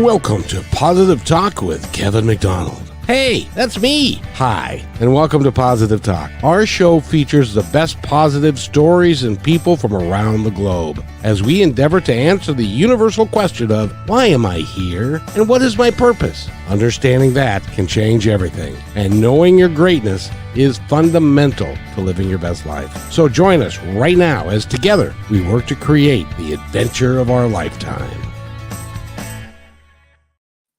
Welcome to Positive Talk with Kevin McDonald. Hey, that's me. Hi, and welcome to Positive Talk. Our show features the best positive stories and people from around the globe as we endeavor to answer the universal question of why am I here and what is my purpose? Understanding that can change everything, and knowing your greatness is fundamental to living your best life. So join us right now as together we work to create the adventure of our lifetime.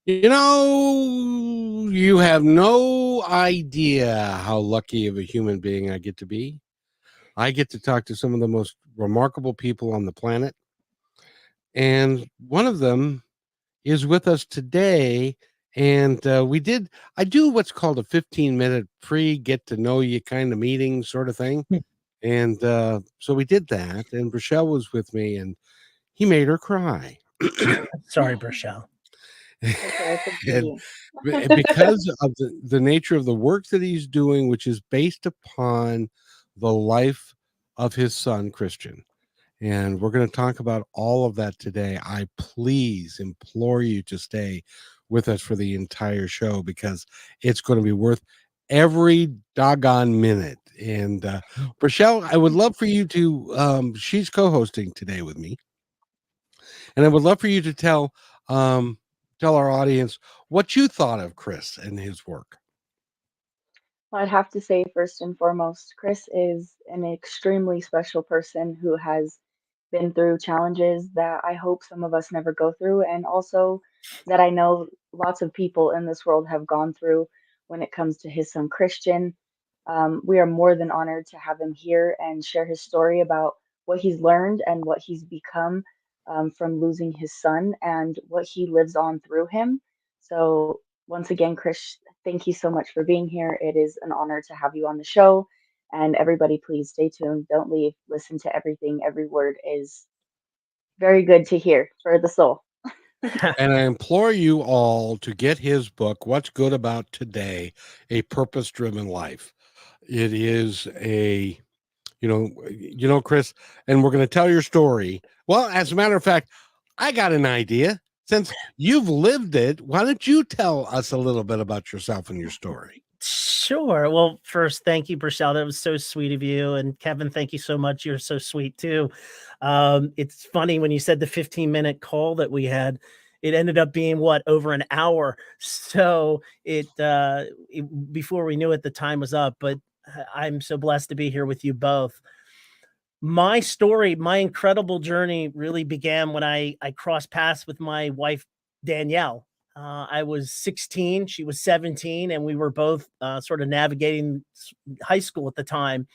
You know, you have no idea how lucky of a human being I get to be. I get to talk to some of the most remarkable people on the planet. And one of them is with us today. And I do what's called a 15-minute pre-get to know you kind of meeting sort of thing. And so we did that. And Rochelle was with me and he made her cry. Sorry, Rochelle. And because of the nature of the work that he's doing, which is based upon the life of his son, Christian. And we're going to talk about all of that today. I please implore you to stay with us for the entire show because it's going to be worth every doggone minute. And Rochelle, I would love for you to, she's co-hosting today with me. And I would love for you to tell our audience what you thought of Chris and his work. Well, I'd have to say, first and foremost, Chris is an extremely special person who has been through challenges that I hope some of us never go through, and also that I know lots of people in this world have gone through when it comes to his son, Christian. We are more than honored to have him here and share his story about what he's learned and what he's become from losing his son and what he lives on through him. So, once again, Chris, thank you so much for being here. It is an honor to have you on the show. And everybody, please stay tuned. Don't leave. Listen to everything. Every word is very good to hear for the soul. And I implore you all to get his book, What's Good About Today, A Purpose-Driven Life. It is Chris, and we're going to tell your story. Well, as a matter of fact, I got an idea. Since you've lived it, why don't you tell us a little bit about yourself and your story? Sure. Well, first, thank you, Rochelle. That was so sweet of you. And Kevin, thank you so much. You're so sweet too. It's funny when you said the 15-minute call that we had, it ended up being over an hour. So before we knew it, the time was up, but I'm so blessed to be here with you both. My story, my incredible journey really began when I crossed paths with my wife, Danielle. I was 16, she was 17, and we were both sort of navigating high school at the time.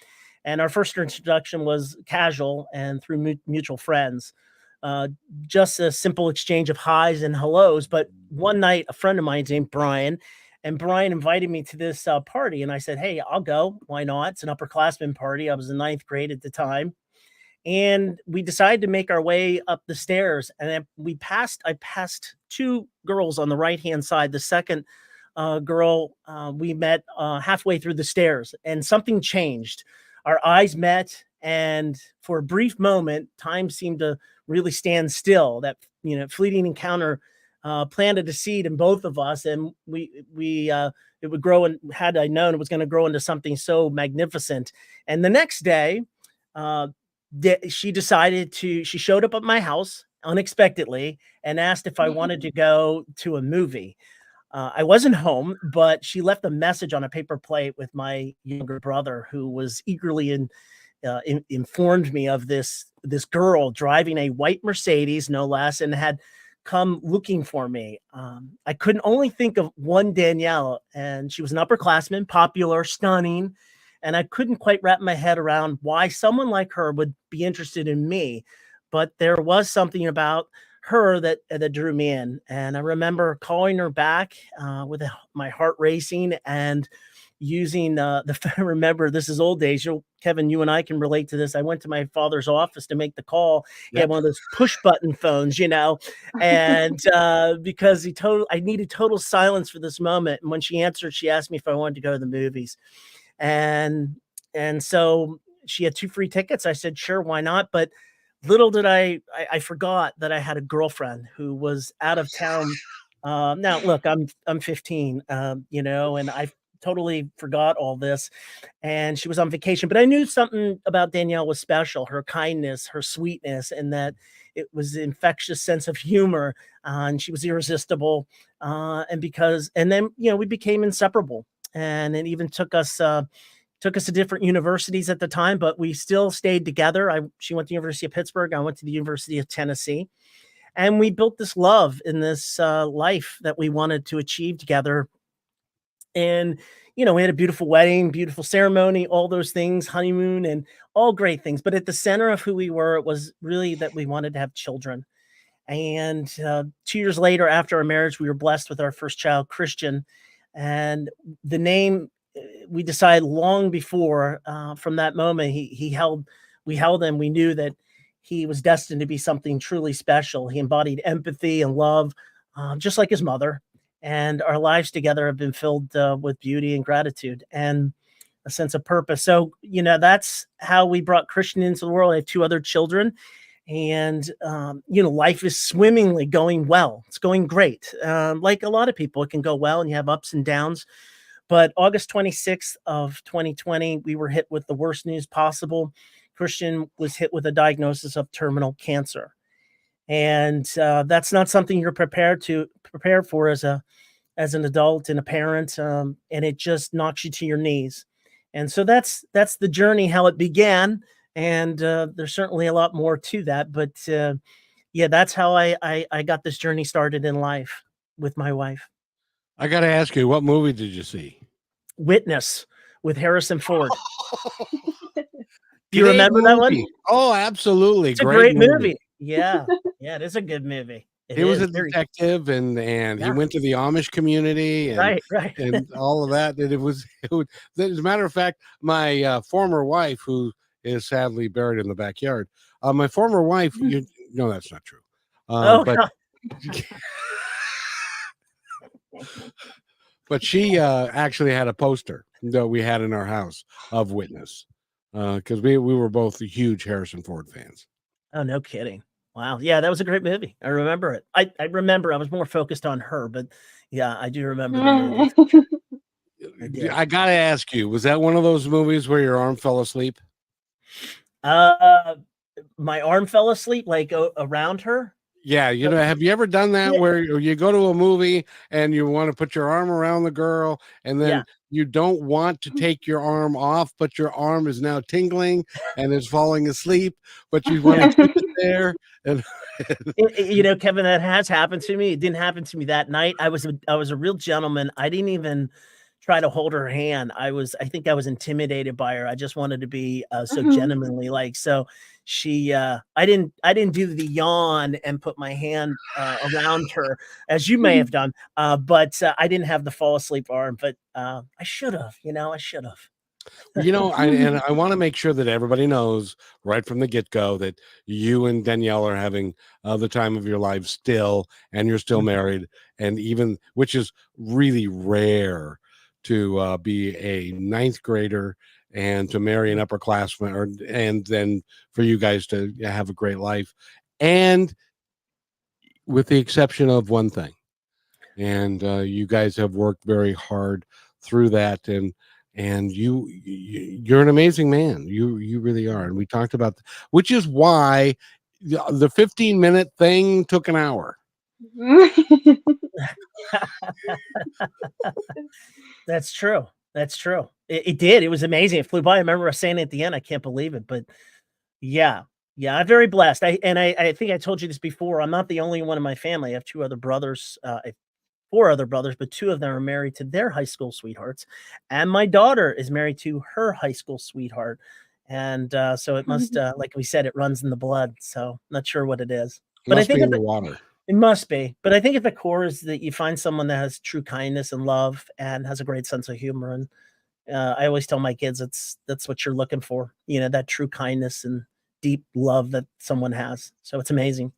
And our first introduction was casual and through mutual friends. Just a simple exchange of highs and hellos. But one night, a friend of mine named Brian, and Brian invited me to this party. And I said, hey, I'll go. Why not? It's an upperclassman party. I was in 9th grade at the time. And we decided to make our way up the stairs. And then I passed two girls on the right-hand side. The second girl we met halfway through the stairs. And something changed. Our eyes met. And for a brief moment, time seemed to really stand still. That fleeting encounter planted a seed in both of us, and it would grow. And had I known it was going to grow into something so magnificent. And the next day, she showed up at my house unexpectedly and asked if I wanted to go to a movie. I wasn't home, but she left a message on a paper plate with my younger brother, who was eagerly informed me of this girl driving a white Mercedes, no less, and had come looking for me. I couldn't only think of one Danielle, and she was an upperclassman, popular, stunning, and I couldn't quite wrap my head around why someone like her would be interested in me. But there was something about her that drew me in. And I remember calling her back with my heart racing and using remember, this is old days. Kevin, you and I can relate to this. I went to my father's office to make the call. He had one of those push button phones, and because I needed total silence for this moment. And when she answered, she asked me if I wanted to go to the movies. And so she had 2 free tickets. I said, sure, why not? But little did I forgot that I had a girlfriend who was out of town Now look, I'm 15, you know, and I totally forgot all this, and she was on vacation, but I knew something about Danielle was special, her kindness, her sweetness, and that it was an infectious sense of humor, and she was irresistible, and then, you know, we became inseparable, and it even took us to different universities at the time, but we still stayed together. She went to the University of Pittsburgh, I went to the University of Tennessee, and we built this love in this, life that we wanted to achieve together. And, you know, we had a beautiful wedding, beautiful ceremony, all those things, honeymoon, and all great things. But at the center of who we were, it was really that we wanted to have children. And 2 years later, after our marriage, we were blessed with our first child, Christian. And the name we decided long before, from that moment, we held him. We knew that he was destined to be something truly special. He embodied empathy and love, just like his mother. And our lives together have been filled with beauty and gratitude and a sense of purpose. So, you know, that's how we brought Christian into the world. I have two other children, and you know, life is swimmingly going well. It's going great. Like a lot of people, it can go well and you have ups and downs. But August 26th of 2020, we were hit with the worst news possible. Christian was hit with a diagnosis of terminal cancer. And that's not something you're prepared for as an adult and a parent, and it just knocks you to your knees. And so that's the journey, how it began, and there's certainly a lot more to that. But yeah, that's how I got this journey started in life with my wife. I got to ask you, what movie did you see? Witness with Harrison Ford. Do you Great remember that one? movie. Oh, absolutely. It's a great movie. Yeah, yeah, it is a good movie. He was is a detective, and he Yeah. went to the Amish community and Right. and all of that. And it was as a matter of fact, my former wife, who is sadly buried in the backyard, my former wife, no, that's not true. Oh, But God. but she actually had a poster that we had in our house of Witness, because we were both huge Harrison Ford fans. Oh, no kidding. Wow. Yeah, that was a great movie. I remember it. I remember I was more focused on her, but yeah, I do remember the movie. I did. I gotta ask you, was that one of those movies where your arm fell asleep? My arm fell asleep, like, around her? Yeah, you know, have you ever done that Yeah. where you go to a movie and you want to put your arm around the girl, and then Yeah. you don't want to take your arm off, but your arm is now tingling and is falling asleep, but you want to keep it there? And You know, Kevin, that has happened to me. It didn't happen to me that night. I was a real gentleman. I didn't even try to hold her hand. I think I was intimidated by her. I just wanted to be so gentlemanly like. So I didn't do the yawn and put my hand around her as you may have done. But I didn't have the fall asleep arm, but I should have, you know, I should have. you know, I want to make sure that everybody knows right from the get-go that you and Danielle are having the time of your life still, and you're still married, and even, which is really rare, to be a ninth grader and to marry an upperclassman, and then for you guys to have a great life, and with the exception of one thing, and you guys have worked very hard through that, and you're an amazing man. You really are, and we talked about which is why the 15-minute thing took an hour. That's true. That's true. It did. It was amazing. It flew by. I remember us saying at the end, I can't believe it. But yeah, yeah, I'm very blessed. I think I told you this before. I'm not the only one in my family. I have two other brothers, four other brothers, but two of them are married to their high school sweethearts, and my daughter is married to her high school sweetheart. And so it must, like we said, it runs in the blood. So not sure what it is, but I Must be think in the water. it must be. But I think at the core is that you find someone that has true kindness and love and has a great sense of humor. And I always tell my kids that's what you're looking for, you know, that true kindness and deep love that someone has. So it's amazing.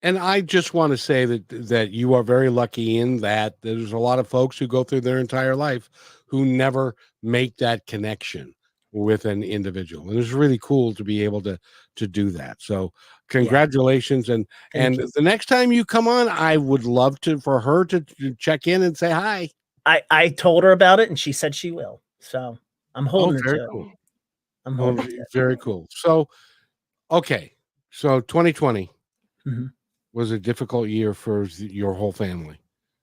And I just want to say that you are very lucky in that there's a lot of folks who go through their entire life who never make that connection with an individual, and it's really cool to be able to do that. So Yeah. congratulations, Thank and you. the next time you come on, I would love for her to check in and say hi. I told her about it and she said she will. So I'm Oh, holding her very to it. cool. I'm Oh, holding her to it. very cool. So okay, so 2020 Mhm. was a difficult year for your whole family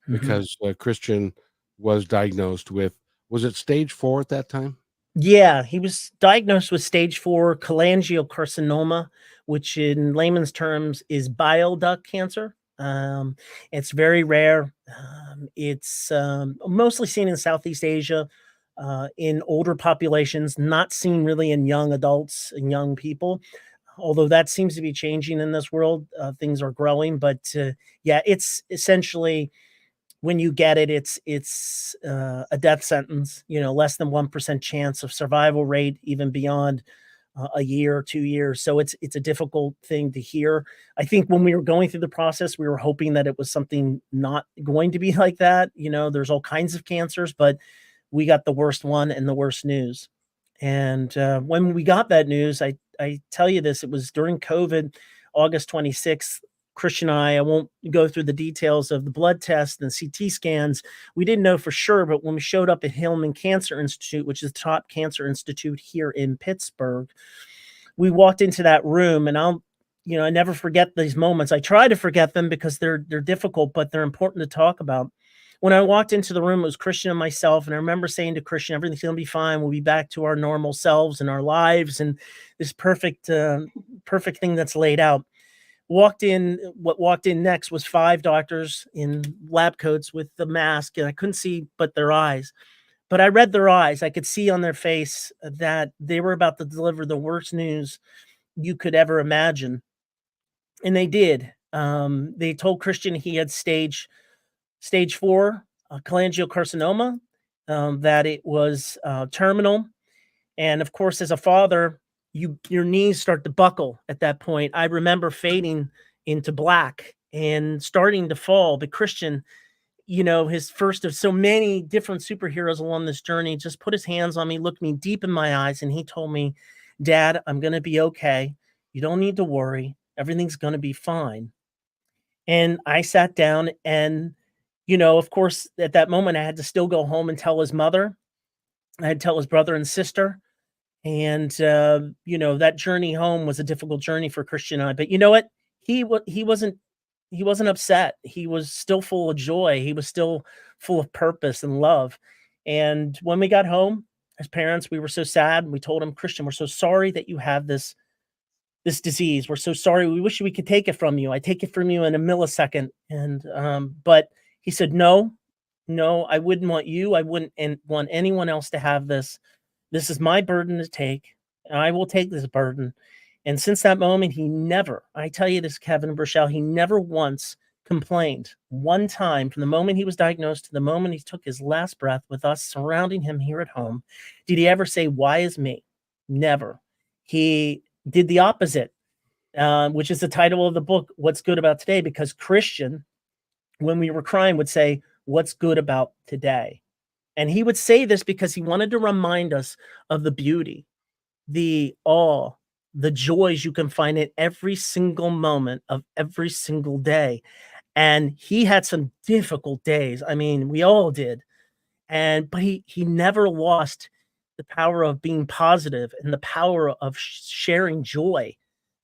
Mhm. because Christian was diagnosed with, was it stage 4 at that time? Yeah, he was diagnosed with stage 4 cholangiocarcinoma, which in layman's terms is bile duct cancer. It's very rare. It's mostly seen in Southeast Asia, in older populations, not seen really in young adults and young people. Although that seems to be changing in this world, things are growing. But yeah, it's essentially when you get it, it's a death sentence. You know, less than 1% chance of survival rate, even beyond a year or 2 years. So it's a difficult thing to hear. I think when we were going through the process, we were hoping that it was something not going to be like that. You know, there's all kinds of cancers, but we got the worst one and the worst news. And when we got that news, I tell you this, it was during COVID, August 26th. Christian and I won't go through the details of the blood test and CT scans. We didn't know for sure, but when we showed up at Hillman Cancer Institute, which is the top cancer institute here in Pittsburgh, we walked into that room and I never forget these moments. I try to forget them because they're difficult, but they're important to talk about. When I walked into the room, it was Christian and myself, and I remember saying to Christian, "Everything's going to be fine. We'll be back to our normal selves and our lives, and this perfect thing that's laid out." Walked in. What walked in next was 5 doctors in lab coats with the mask, and I couldn't see but their eyes. But I read their eyes. I could see on their face that they were about to deliver the worst news you could ever imagine, and they did. They told Christian he had stage 4 cholangiocarcinoma, that it was terminal, and of course, as a father, your knees start to buckle at that point. I remember fading into black and starting to fall, but Christian, his first of so many different superheroes along this journey, just put his hands on me, looked me deep in my eyes, and he told me, "Dad, I'm gonna be okay. You don't need to worry. Everything's gonna be fine." And I sat down and, of course, at that moment, I had to still go home and tell his mother. I had to tell his brother and sister. And, that journey home was a difficult journey for Christian and I. But you know what? He wasn't upset. He was still full of joy. He was still full of purpose and love. And when we got home, as parents, we were so sad. We told him, "Christian, we're so sorry that you have this disease. We're so sorry. We wish we could take it from you. I take it from you in a millisecond." And but he said, "No, no, I wouldn't want you. I wouldn't want anyone else to have this. This is my burden to take. And I will take this burden." And since that moment, he never, I tell you this, Kevin and Rochelle, he never once complained. One time, from the moment he was diagnosed to the moment he took his last breath with us surrounding him here at home, did he ever say, "Why is me?" Never. He did the opposite, which is the title of the book, What's Good About Today, because Christian, when we were crying, would say, "What's good about today?" And he would say this because he wanted to remind us of the beauty, the awe, the joys you can find in every single moment of every single day. And he had some difficult days. I mean, we all did. But he never lost the power of being positive and the power of sharing joy,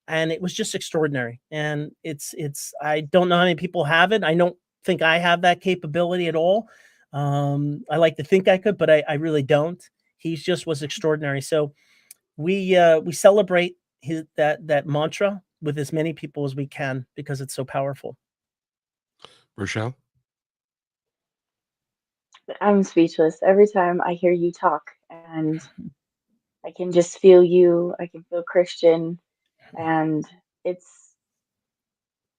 and it was just extraordinary. And it's I don't know how many people have it. I don't think I have that capability at all. I like to think I could, but I really don't. He just was extraordinary. So we celebrate his that mantra with as many people as we can because it's so powerful. Rochelle? I'm speechless every time I hear you talk, and I can just feel you. I can feel Christian, and it's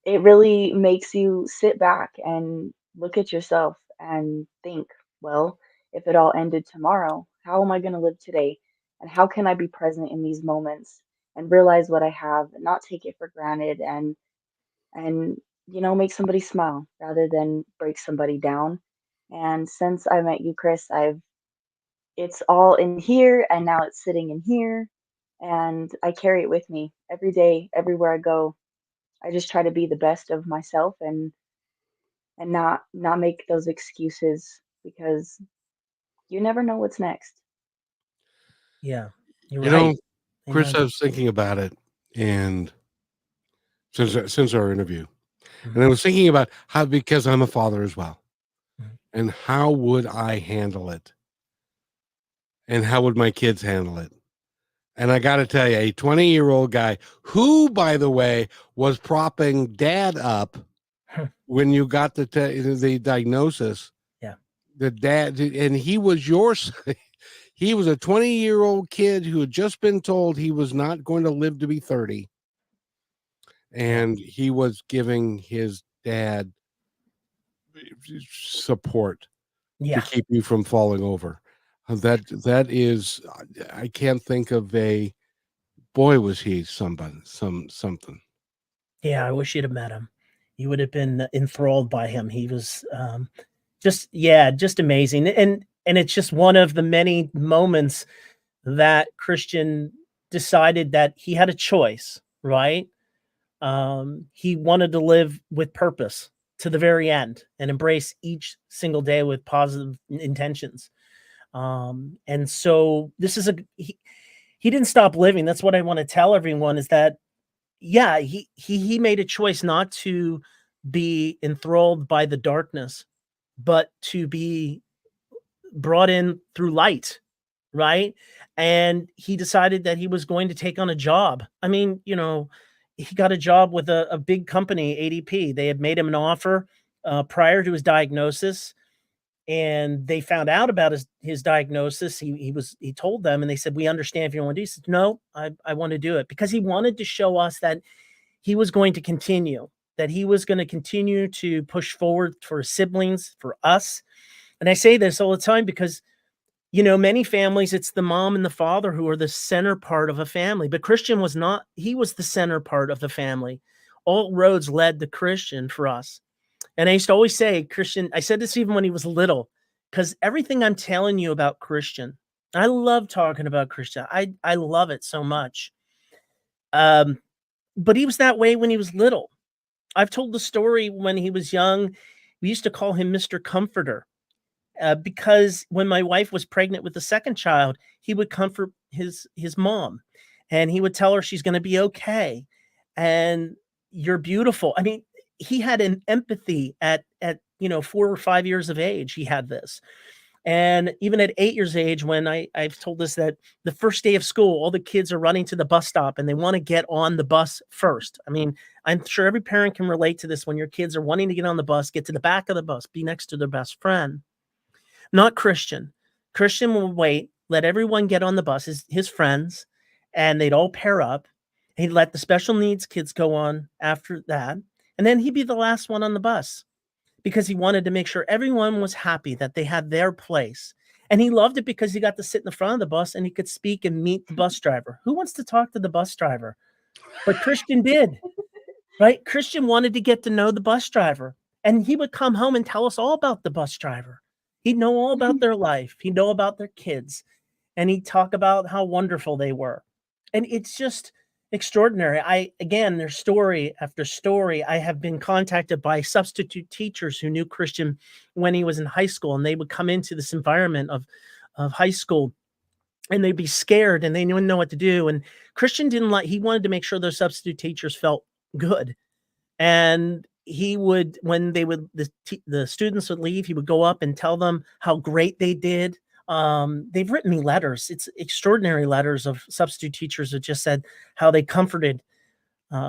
it really makes you sit back and look at yourself and think, well, if it all ended tomorrow, how am I going to live today? And how can I be present in these moments and realize what I have and not take it for granted and make somebody smile rather than break somebody down. And since I met you, Chris, I've it's all in here and now it's sitting in here, and I carry it with me every day, everywhere I go. I just try to be the best of myself and not make those excuses because you never know what's next. Yeah, you're You right. know, Chris, Amen. I was thinking about it, and since our interview, Mhm. and I was thinking about how, because I'm a father as well, Mhm. and how would I handle it, and how would my kids handle it? And I got to tell you, a 20-year-old guy who, by the way, was propping dad up when you got the diagnosis. Yeah. The dad, and he was yours. He was a 20-year-old kid who had just been told he was not going to live to be 30. Yeah. And he was giving his dad support to Yeah. keep you from falling over. That is, I can't think of a boy, was he something. Yeah, I wish you'd have met him. You would have been enthralled by him. He was, just amazing, and it's just one of the many moments that Christian decided that he had a choice, right? He wanted to live with purpose to the very end and embrace each single day with positive intentions. And so this is he didn't stop living. That's what I want to tell everyone is that yeah, he made a choice not to be enthralled by the darkness, but to be brought in through light, right? And he decided that he was going to take on a job. I mean, he got a job with a big company, ADP. They had made him an offer prior to his diagnosis, and they found out about his diagnosis. He told them, and they said, "We understand if you don't want to do." He said, "No, I want to do it," because he wanted to show us that he was going to continue, that he was going to continue to push forward for his siblings, for us. And I say this all the time because many families, it's the mom and the father who are the center part of a family. But Christian was not, he was the center part of the family. All roads led to Christian for us. And I used to always say, Christian, I said this even when he was little, because everything I'm telling you about Christian, I love talking about Christian. I love it so much. But he was that way when he was little. I've told the story when he was young. We used to call him Mr. Comforter. Because when my wife was pregnant with the second child, he would comfort his mom, and he would tell her she's going to be okay, and you're beautiful. I mean, he had an empathy at 4 or 5 years of age. He had this, and even at 8 years of age, when I've told us that the first day of school, all the kids are running to the bus stop and they want to get on the bus first. I mean, I'm sure every parent can relate to this when your kids are wanting to get on the bus, get to the back of the bus, be next to their best friend. Not Christian. Christian will wait, let everyone get on the bus, his friends, and they'd all pair up. He'd let the special needs kids go on after that, and then he'd be the last one on the bus because he wanted to make sure everyone was happy that they had their place. And he loved it because he got to sit in the front of the bus and he could speak and meet the bus driver. Who wants to talk to the bus driver? But Christian did, right? Christian wanted to get to know the bus driver, and he would come home and tell us all about the bus driver. He'd know all about their life. He'd know about their kids, and he'd talk about how wonderful they were. And it's just extraordinary. Again, there's story after story. I have been contacted by substitute teachers who knew Christian when he was in high school, and they would come into this environment of high school and they'd be scared and they didn't know what to do. And Christian he wanted to make sure those substitute teachers felt good. And he would, when the students would leave, he would go up and tell them how great they did. They've written me letters. It's extraordinary letters of substitute teachers that just said how they comforted.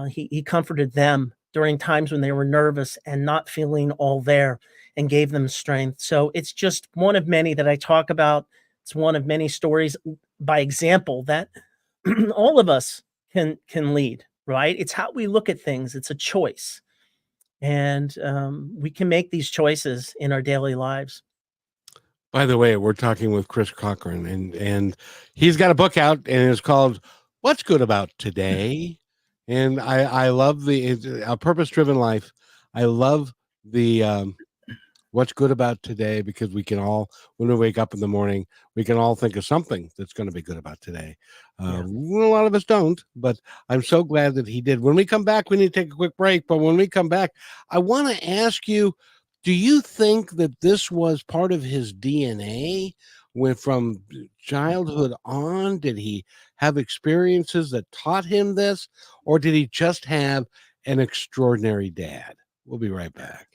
He comforted them during times when they were nervous and not feeling all there, and gave them strength. So it's just one of many that I talk about. It's one of many stories by example that all of us can lead, right? It's how we look at things. It's a choice. And we can make these choices in our daily lives. By the way, we're talking with Chris Cochran, and he's got a book out, and it's called "What's Good About Today." And I love a purpose driven life. I love the what's good about today, because we can all, when we wake up in the morning, we can all think of something that's going to be good about today. Yeah. A lot of us don't, but I'm so glad that he did. When we come back, we need to take a quick break. But when we come back, I want to ask you, do you think that this was part of his DNA? When from childhood on, did he have experiences that taught him this, or did he just have an extraordinary dad? We'll be right back.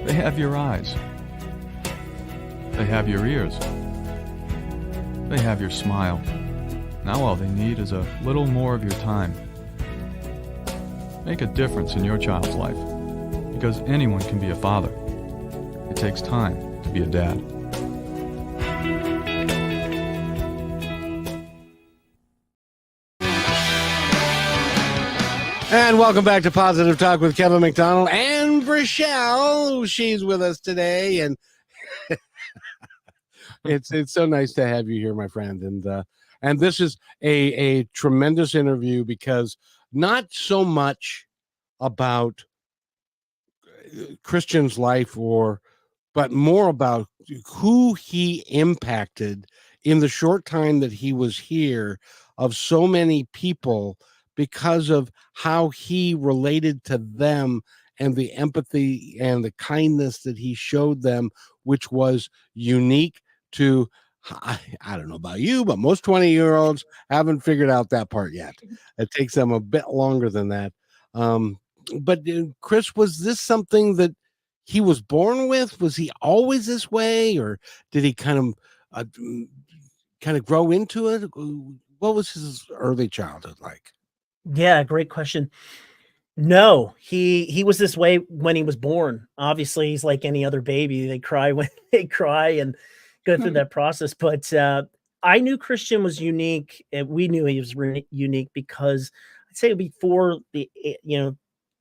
They have your eyes. They have your ears. They have your smile. Now all they need is a little more of your time. Make a difference in your child's life, because anyone can be a father. It takes time to be a dad. And welcome back to Positive Talk with Kevin McDonald and Rochelle. She's with us today, and it's so nice to have you here, my friend. And this is a tremendous interview, because not so much about Christian's life, but more about who he impacted in the short time that he was here, of so many people, because of how he related to them and the empathy and the kindness that he showed them, which was unique to, I don't know about you, but most 20-year-olds haven't figured out that part yet. It takes them a bit longer than that. But Chris, was this something that he was born with? Was he always this way, or did he kind of grow into it? What was his early childhood like? Yeah, great question. No, he was this way when he was born. Obviously, he's like any other baby. They cry when they cry and go through that process. But I knew Christian was unique. And we knew he was unique because I'd say before the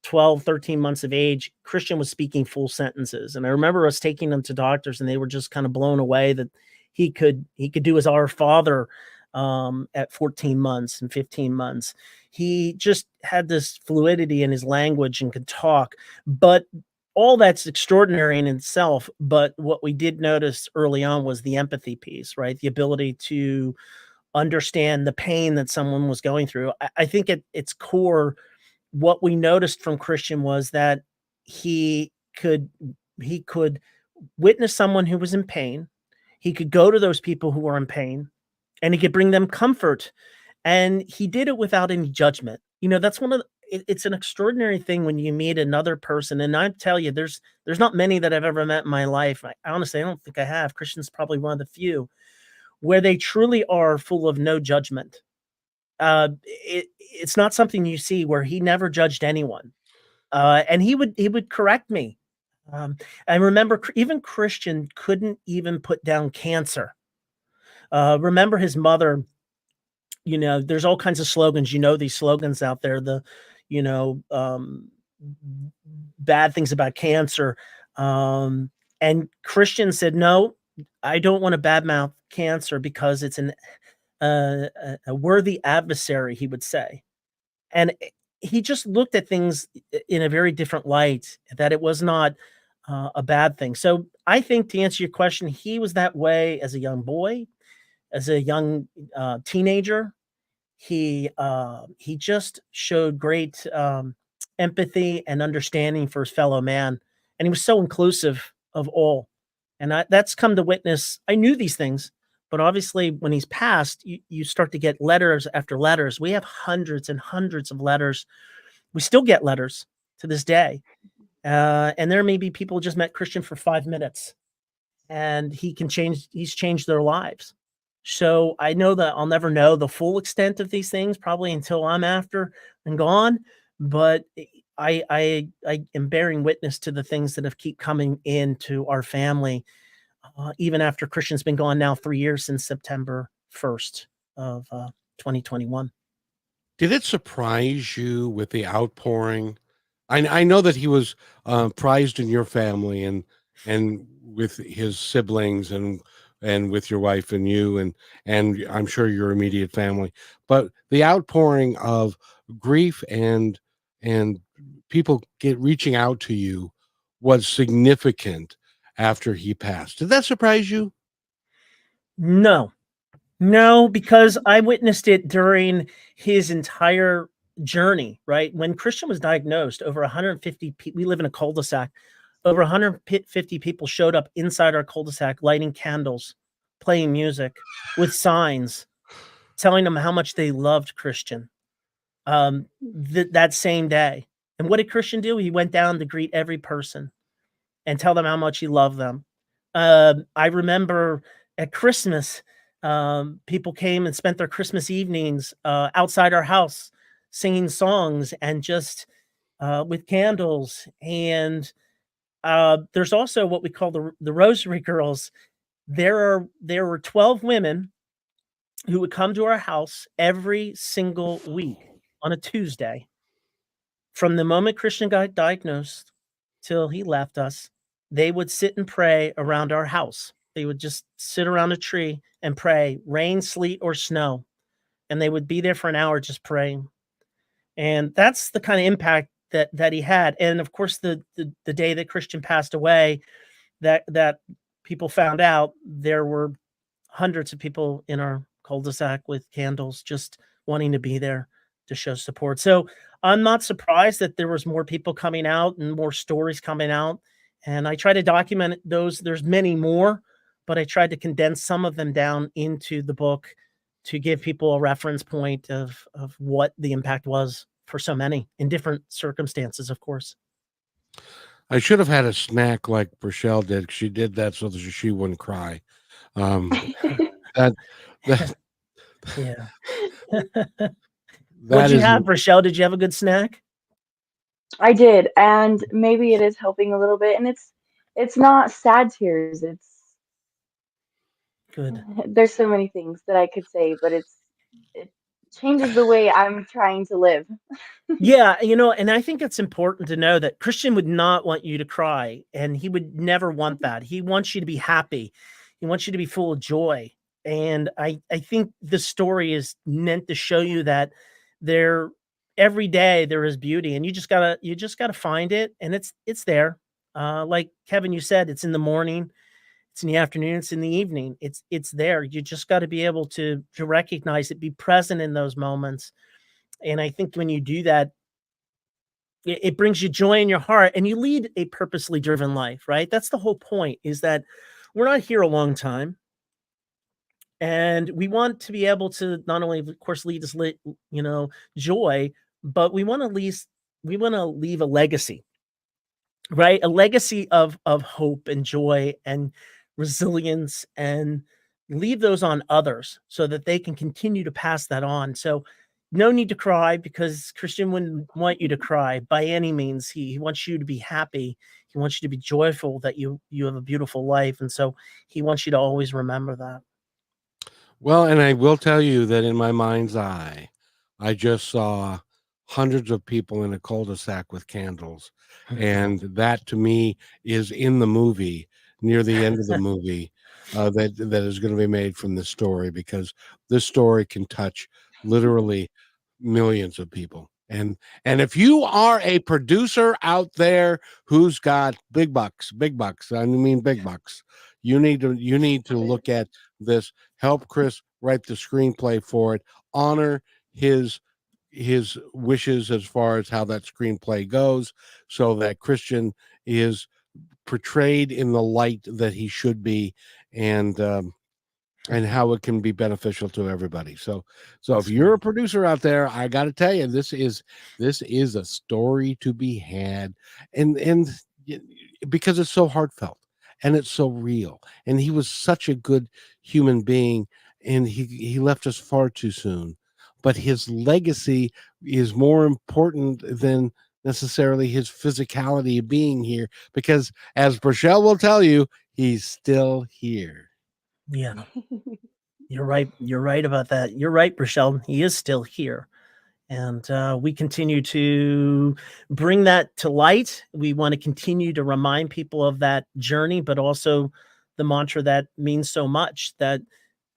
12, 13 months of age, Christian was speaking full sentences. And I remember us taking him to doctors, and they were just kind of blown away that he could do as Our Father at 14 months and 15 months. He just had this fluidity in his language and could talk, but all that's extraordinary in itself. But what we did notice early on was the empathy piece, right? The ability to understand the pain that someone was going through. I think at its core, what we noticed from Christian was that he could witness someone who was in pain. He could go to those people who were in pain, and he could bring them comfort. And he did it without any judgment. That's it's an extraordinary thing when you meet another person. And I tell you, there's not many that I've ever met in my life. Honestly, I don't think I have. Christian's probably one of the few where they truly are full of no judgment. It's not something you see, where he never judged anyone. And he would correct me. I remember even Christian couldn't even put down cancer. Remember his mother, there's all kinds of slogans, these slogans out there, bad things about cancer. And Christian said, no, I don't want to badmouth cancer because it's a worthy adversary, he would say. And he just looked at things in a very different light, that it was not a bad thing. So I think, to answer your question, he was that way as a young boy, as a young teenager. He just showed great empathy and understanding for his fellow man, and he was so inclusive of all. And that's come to witness. I knew these things, but obviously, when he's passed, you start to get letters after letters. We have hundreds and hundreds of letters. We still get letters to this day, and there may be people who just met Christian for 5 minutes, and he's changed their lives. So I know that I'll never know the full extent of these things, probably until I'm after and gone. But I am bearing witness to the things that have keep coming into our family, even after Christian's been gone now 3 years, since September 1st of 2021. Did it surprise you with the outpouring? I know that he was prized in your family and with his siblings, and and with your wife and you, and I'm sure your immediate family. But the outpouring of grief and people reaching out to you was significant after he passed. Did that surprise you? No, because I witnessed it during his entire journey, right? When Christian was diagnosed, over 150 people, we live in a cul-de-sac, over 150 people showed up inside our cul-de-sac, lighting candles, playing music with signs, telling them how much they loved Christian that same day. And what did Christian do? He went down to greet every person and tell them how much he loved them. I remember at Christmas, people came and spent their Christmas evenings outside our house singing songs and just with candles. And there's also what we call the Rosary Girls. There were 12 women who would come to our house every single week on a Tuesday. From the moment Christian got diagnosed till he left us, they would sit and pray around our house. They would just sit around a tree and pray, rain, sleet, or snow. And they would be there for an hour just praying. And that's the kind of impact that he had. And of course, the day that Christian passed away, that people found out, there were hundreds of people in our cul-de-sac with candles just wanting to be there to show support. So I'm not surprised that there was more people coming out and more stories coming out. And I try to document those. There's many more, but I tried to condense some of them down into the book to give people a reference point of what the impact was for so many in different circumstances, of course. I should have had a snack like Rochelle did. She did that so that she wouldn't cry. That Yeah. that What'd you is have, Rochelle? Did you have a good snack? I did, and maybe it is helping a little bit. And it's not sad tears. It's Good. there's so many things that I could say, but it changes the way I'm trying to live. Yeah, and I think it's important to know that Christian would not want you to cry, and he would never want that. He wants you to be happy. He wants you to be full of joy. And I think the story is meant to show you that every day there is beauty, and you just gotta find it, and it's there. Like Kevin, you said, it's in the morning, it's in the afternoon, it's in the evening. It's there. You just got to be able to recognize it, be present in those moments. And I think when you do that, it brings you joy in your heart, and you lead a purposely driven life, right? That's the whole point, is that we're not here a long time. And we want to be able to not only, of course, lead us, joy, but we want to leave a legacy, right? A legacy of hope and joy and resilience, and leave those on others so that they can continue to pass that on. So no need to cry, because Christian wouldn't want you to cry by any means. He wants you to be happy. He wants you to be joyful that you have a beautiful life. And so he wants you to always remember that. well, and I will tell you that in my mind's eye, I just saw hundreds of people in a cul-de-sac with candles, and that to me is in the movie, near the end of the movie, that is going to be made from this story, because this story can touch literally millions of people. And if you are a producer out there who's got big bucks, I mean big bucks, you need to look at this. Help Chris write the screenplay for it. Honor his wishes as far as how that screenplay goes, so that Christian is portrayed in the light that he should be, and how it can be beneficial to everybody. So if you're a producer out there, I got to tell you, this is a story to be had, and because it's so heartfelt and it's so real, and he was such a good human being, and he left us far too soon, but his legacy is more important than necessarily his physicality of being here, because as Rochelle will tell you, he's still here. Yeah, you're right. You're right about that. You're right, Rochelle. He is still here. And we continue to bring that to light. We want to continue to remind people of that journey, but also the mantra that means so much. That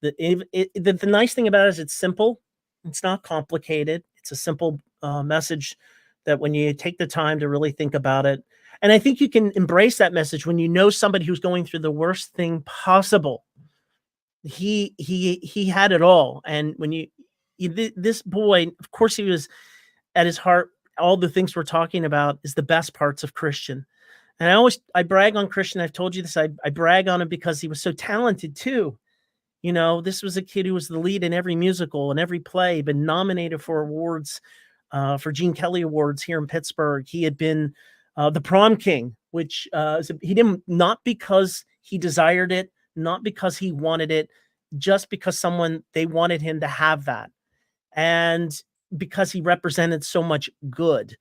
the nice thing about it is it's simple. It's not complicated. It's a simple message that when you take the time to really think about it, and I think you can embrace that message when you know somebody who's going through the worst thing possible. He had it all, and when this boy, of course, he was at his heart. All the things we're talking about is the best parts of Christian. And I brag on Christian. I've told you this. I brag on him because he was so talented too. You know, this was a kid who was the lead in every musical and every play, been nominated for awards, for Gene Kelly Awards here in Pittsburgh. He had been the prom king, which he didn't, not because he desired it, not because he wanted it, just because they wanted him to have that. And because he represented so much good.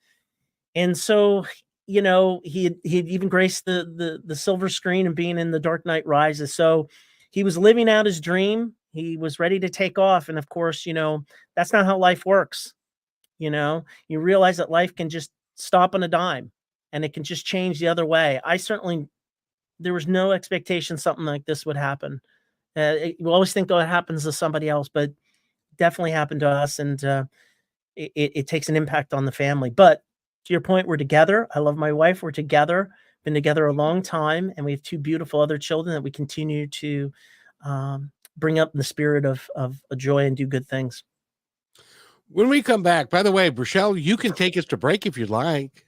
And so, you know, he'd even graced the silver screen and being in The Dark Knight Rises. So he was living out his dream. He was ready to take off. And of course, you know, that's not how life works. You know, you realize that life can just stop on a dime and it can just change the other way. There was no expectation something like this would happen. You always think, oh, it happens to somebody else, but definitely happened to us. And it takes an impact on the family. But to your point, we're together. I love my wife. We're together, been together a long time. And we have 2 beautiful other children that we continue to bring up in the spirit of joy and do good things. When we come back, by the way, Rochelle, you can take us to break if you'd like.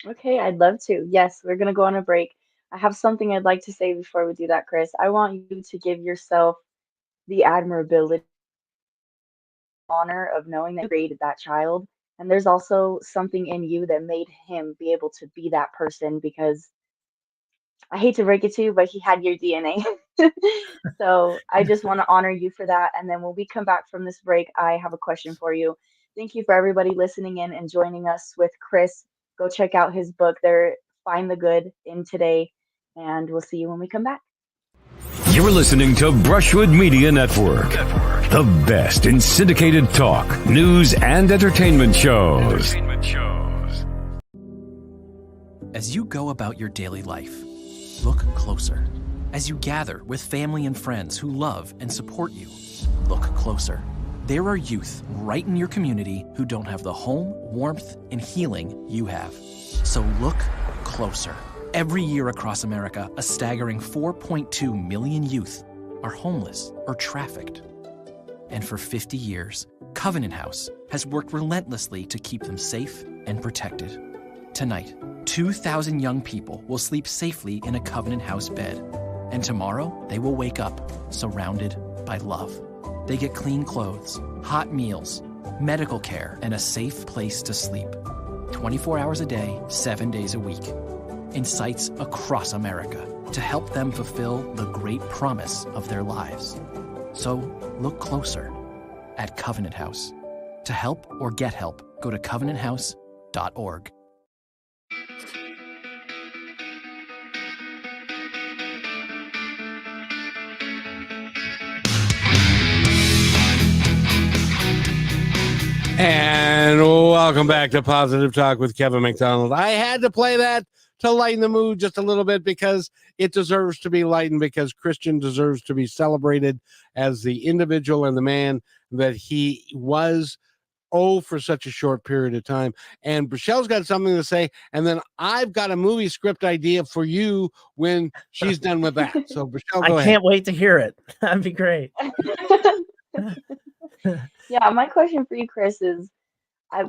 Okay, I'd love to. Yes, we're going to go on a break. I have something I'd like to say before we do that, Chris. I want you to give yourself the admirability, honor of knowing that you created that child. And there's also something in you that made him be able to be that person, because I hate to break it to you, but he had your DNA. So I just want to honor you for that. And then when we come back from this break, I have a question for you. Thank you for everybody listening in and joining us with Chris. Go check out his book there, Find the Good in Today. And we'll see you when we come back. You're listening to Brushwood Media Network, the best in syndicated talk, news, and entertainment shows. As you go about your daily life, look closer. As you gather with family and friends who love and support you, look closer. There are youth right in your community who don't have the home, warmth, and healing you have. So look closer. Every year across America, a staggering 4.2 million youth are homeless or trafficked. And for 50 years, Covenant House has worked relentlessly to keep them safe and protected. Tonight, 2,000 young people will sleep safely in a Covenant House bed. And tomorrow, they will wake up surrounded by love. They get clean clothes, hot meals, medical care, and a safe place to sleep. 24 hours a day, 7 days a week. In sites across America to help them fulfill the great promise of their lives. So look closer at Covenant House. To help or get help, go to covenanthouse.org. And welcome back to Positive Talk with Kevin McDonald. I had to play that to lighten the mood just a little bit because it deserves to be lightened, because Christian deserves to be celebrated as the individual and the man that he was, for such a short period of time. And Rochelle's got something to say, and then I've got a movie script idea for you when she's done with that. So Rochelle, go ahead. I can't wait to hear it. That'd be great. Yeah, my question for you, Chris, is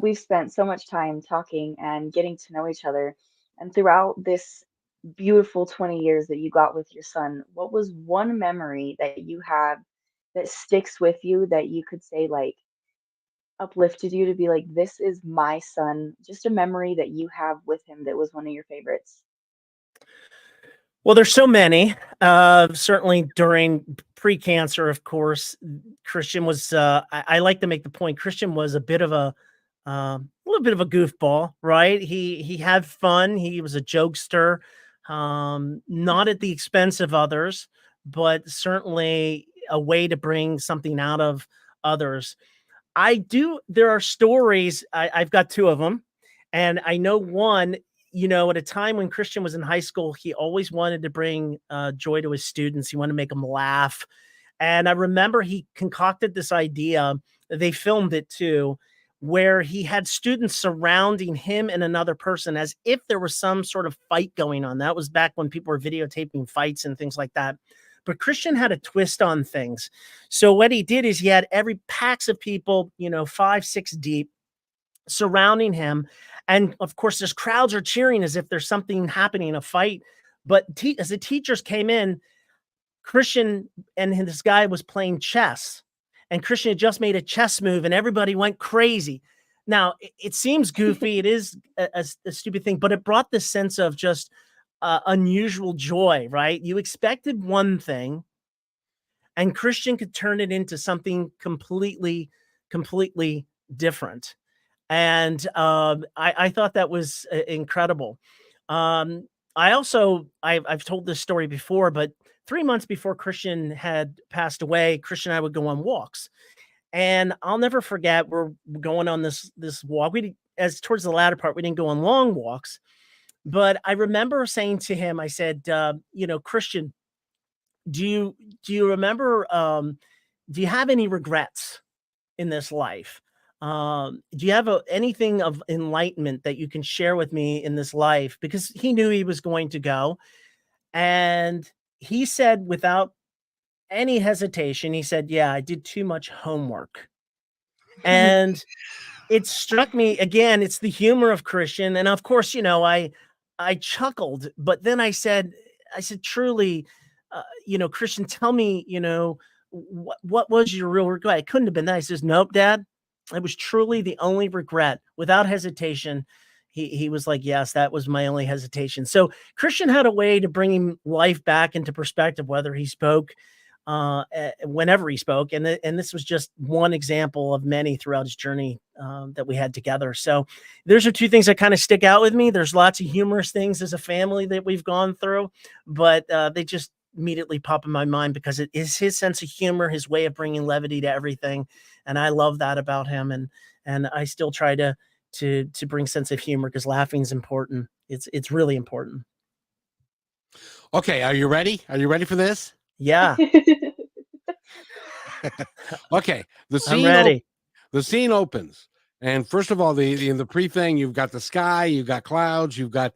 we've spent so much time talking and getting to know each other. And throughout this beautiful 20 years that you got with your son, what was one memory that you have that sticks with you that you could say, like, uplifted you to be like, this is my son? Just a memory that you have with him that was one of your favorites. Well, there's so many. Certainly during pre-cancer, of course, Christian was, I like to make the point, Christian was a little bit of a goofball, right? He had fun. He was a jokester, not at the expense of others, but certainly a way to bring something out of others. There are stories, I've got 2 of them, and I know one, at a time when Christian was in high school, he always wanted to bring joy to his students. He wanted to make them laugh. And I remember he concocted this idea, they filmed it too, where he had students surrounding him and another person as if there was some sort of fight going on. That was back when people were videotaping fights and things like that. But Christian had a twist on things. So what he did is he had every packs of people, 5, 6 deep, surrounding him. And of course, there's crowds are cheering as if there's something happening, a fight. But as the teachers came in, Christian and this guy was playing chess. And Christian had just made a chess move and everybody went crazy. Now, it seems goofy. It is a stupid thing, but it brought this sense of just unusual joy, right? You expected one thing and Christian could turn it into something completely different. And I thought that was incredible. I've told this story before, but 3 months before Christian had passed away, Christian and I would go on walks. And I'll never forget, we're going on this walk. As towards the latter part, we didn't go on long walks. But I remember saying to him, I said, Christian, do you remember, do you have any regrets in this life? Do you have anything of enlightenment that you can share with me in this life? Because he knew he was going to go. And he said, without any hesitation, he said, yeah, I did too much homework. And it struck me again, it's the humor of Christian. And of course, I chuckled, but then I said, truly, Christian, tell me, what was your real regret? It couldn't have been that. He says, nope, Dad, it was truly the only regret. Without hesitation, he was like, yes, that was my only hesitation. So Christian had a way to bring life back into perspective, whether he spoke, whenever he spoke. And this was just one example of many throughout his journey that we had together. So those are two things that kind of stick out with me. There's lots of humorous things as a family that we've gone through, but they just immediately pop in my mind because it is his sense of humor, his way of bringing levity to everything. And I love that about him. And I still try to bring sense of humor because laughing is important. It's really important. Okay. Are you ready? Are you ready for this? Yeah. Okay. I'm ready. The scene opens. And first of all, in the pre-thing, you've got the sky, you've got clouds, you've got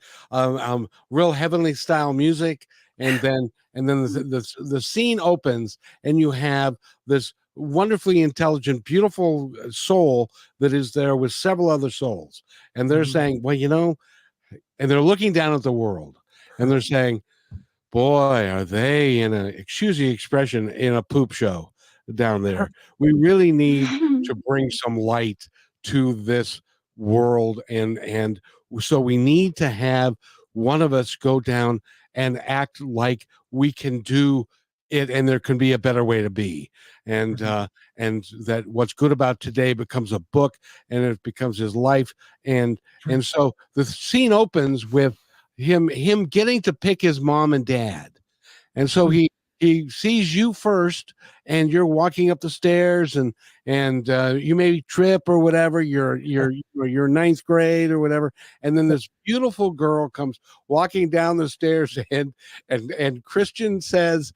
real heavenly style music. And then the scene opens and you have this wonderfully intelligent, beautiful soul that is there with several other souls. And they're saying, well, and they're looking down at the world and they're saying, boy, are they excuse the expression, in a poop show down there. We really need to bring some light to this world. And so we need to have one of us go down and act like we can do it, and there can be a better way to be. And that what's good about today becomes a book and it becomes his life. And so the scene opens with him getting to pick his mom and dad. And so he sees you first and you're walking up the stairs and you maybe trip or whatever, you're ninth grade or whatever. And then this beautiful girl comes walking down the stairs and Christian says,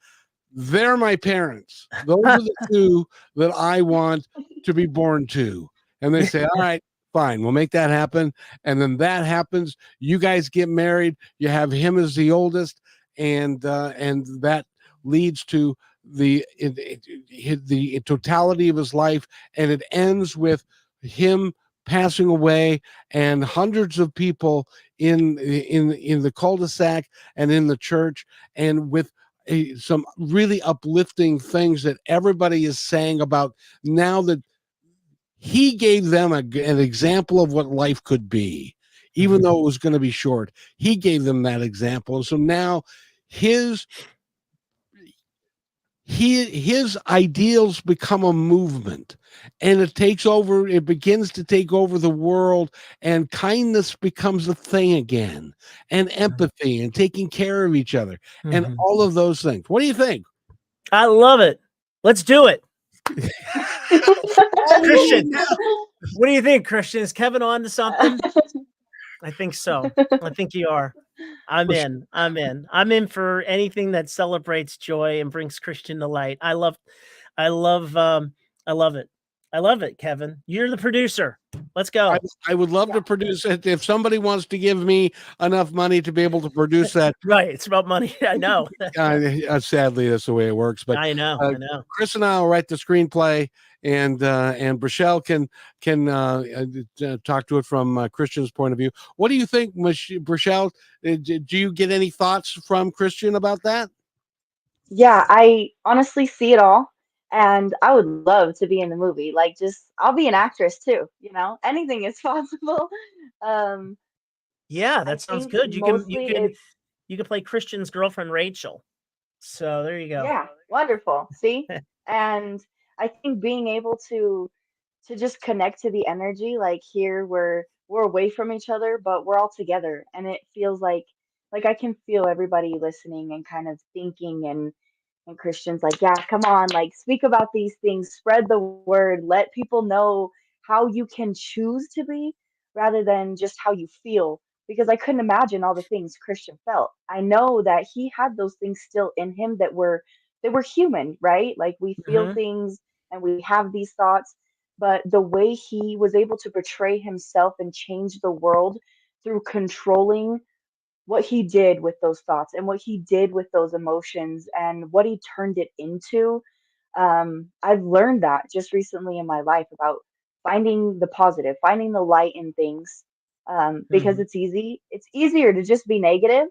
they're my parents. Those are the two that I want to be born to. And they say, all right, fine, we'll make that happen. And then that happens. You guys get married. You have him as the oldest, and that leads to the totality of his life. And it ends with him passing away and hundreds of people in the cul-de-sac and in the church, and with some really uplifting things that everybody is saying about now that he gave them an example of what life could be, even though it was going to be short. He gave them that example. And so now his ideals become a movement, and it begins to take over the world, and kindness becomes a thing again, and empathy and taking care of each other and all of those things. What do you think? I love it. Let's do it. Christian, what do you think, Christian? Is Kevin on to something? I think so. I think you are. I'm in. I'm in. I'm in for anything that celebrates joy and brings Christian to light. I love, I love it. I love it, Kevin. You're the producer. Let's go. I would love to produce it. If somebody wants to give me enough money to be able to produce that, Right. It's about money. I know. sadly, that's the way it works. But I know. I know. Chris and I will write the screenplay, and Brachelle can talk to it from Christian's point of view. What do you think, Brachelle? Do you get any thoughts from Christian about that? Yeah, I honestly see it all, and I would love to be in the movie. Like, just I'll be an actress too, anything is possible. Um, Yeah, I that sounds think good. mostly it's You can play Christian's girlfriend Rachel. So there you go. yeah, wonderful. See? And I think being able to just connect to the energy, like here we're away from each other, but we're all together, and it feels like I can feel everybody listening and kind of thinking, and Christians like, yeah, come on, like speak about these things, spread the word, let people know how you can choose to be rather than just how you feel. Because I couldn't imagine all the things Christian felt. I know that he had those things still in him that were human, right? Like we feel Mhm. things and we have these thoughts, but the way he was able to portray himself and change the world through controlling what he did with those thoughts and what he did with those emotions and what he turned it into. I've learned that just recently in my life about finding the positive, finding the light in things, because Mhm. it's easy. It's easier to just be negative,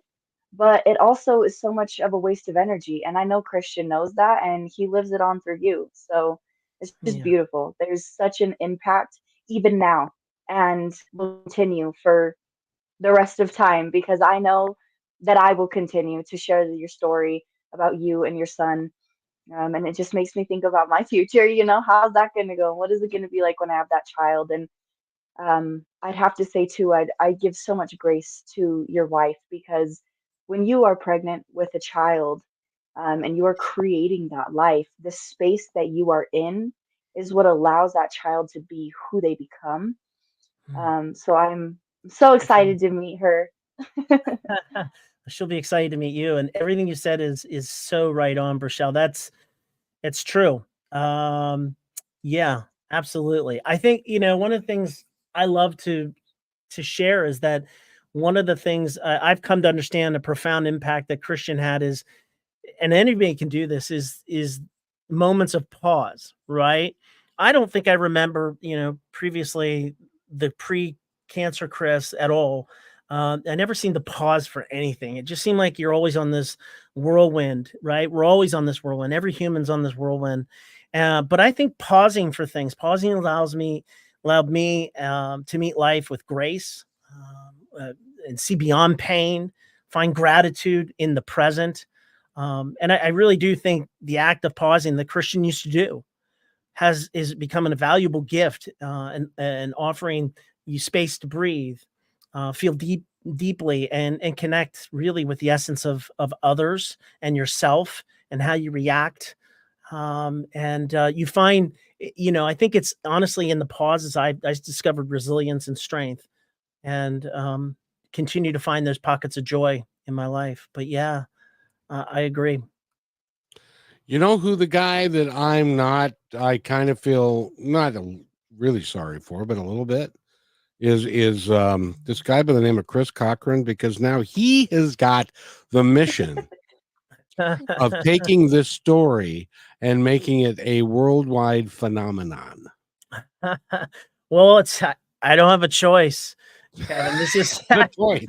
but it also is so much of a waste of energy. And I know Christian knows that, and he lives it on through you. So it's just Yeah. beautiful. There's such an impact even now, and will continue for the rest of time because I know that I will continue to share your story about you and your son. And it just makes me think about my future. How's that going to go? What is it going to be like when I have that child? And I'd have to say too, I give so much grace to your wife because when you are pregnant with a child, and you are creating that life, the space that you are in is what allows that child to be who they become. Mm. So I'm so I feel excited to meet her. she'll be excited to meet you. And everything you said is so right on, Brachelle. It's true. Yeah, absolutely. I think, one of the things I love to share is that one of the things I've come to understand the profound impact that Christian had is, and anybody can do this, is moments of pause, right? I don't think I remember, previously the pre-cancer Chris at all. I never seemed to pause for anything. It just seemed like you're always on this whirlwind, right? We're always on this whirlwind. Every human's on this whirlwind. But I think pausing allowed me to meet life with grace, and see beyond pain, find gratitude in the present. And I really do think the act of pausing that Christian used to do is becoming a valuable gift, and offering you space to breathe, feel deeply, and connect really with the essence of others and yourself and how you react. And you find, I think it's honestly in the pauses I discovered resilience and strength, and continue to find those pockets of joy in my life. But yeah, I agree. You know who the guy that I kind of feel not really sorry for, but a little bit is this guy by the name of Chris Cochran, because now he has got the mission of taking this story and making it a worldwide phenomenon. Well, I don't have a choice, Kevin. This is Good point.